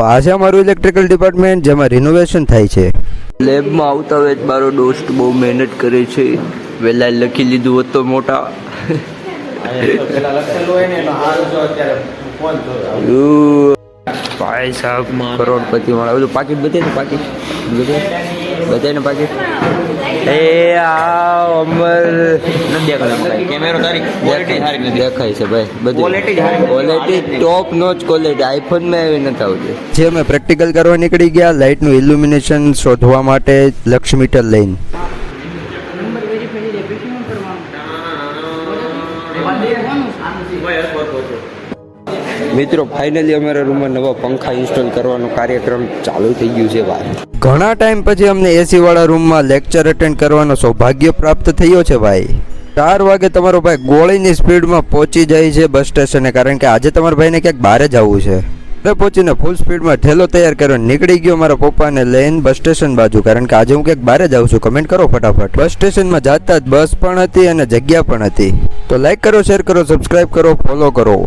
આજે અમારું electrical department જેમાં રિનોવેશન થાય છે. લેબમાં આવતા હોય મારો દોસ્ત બહુ મહેનત કરે છે. વહેલા લખી લીધું હોત તો મોટા. ભાઈ સાહેબ કરોડપતિ વાળા બધું પાકીટ બતાય પાકીટ બતાય ને પાકીટ. એ આ અમર નથી દેખાય કેમેરો તારી ક્વોલિટી સારી નથી દેખાય છે ભાઈ. બધું ક્વોલિટી ટોપ નોચ ક્વોલિટી આઈફોનમાં એવી નથી આવતી. જે અમે પ્રેક્ટિકલ કરવા નીકળી ગયા લાઇટનું ઇલ્યુમિનેશન શોધવા માટે લક્ષ મીટર લઈને. મિત્રો ફાઇનલી અમારા રૂમમાં નવા પંખા ઇન્સ્ટોલ કરવાનો કાર્યક્રમ ચાલુ થઈ ગયું છે ભાઈ. ઘણા ટાઈમ પછી અમને એસી વાળા રૂમમાં લેક્ચર અટેન્ડ કરવાનો સૌભાગ્ય પ્રાપ્ત થયો છે ભાઈ. 4 વાગે તમારો ભાઈ ગોળીની સ્પીડમાં પહોંચી જાય છે બસ સ્ટેશને, કારણ કે આજે તમારા ભાઈને ક્યાંક બહાર જવું છે. એટલે પહોંચીને ફૂલ સ્પીડમાં ઠેલો તૈયાર કર્યો નીકળી ગયો મારા પપ્પાને લઈને બસ સ્ટેશન બાજુ, કારણ કે આજે હું ક્યાંક બહાર જાઉં છું. કમેન્ટ કરો ફટાફટ. બસ સ્ટેશનમાં જતા જ બસ પણ હતી અને જગ્યા પણ હતી. તો લાઈક કરો, શેર કરો, સબસ્ક્રાઈબ કરો, ફોલો કરો.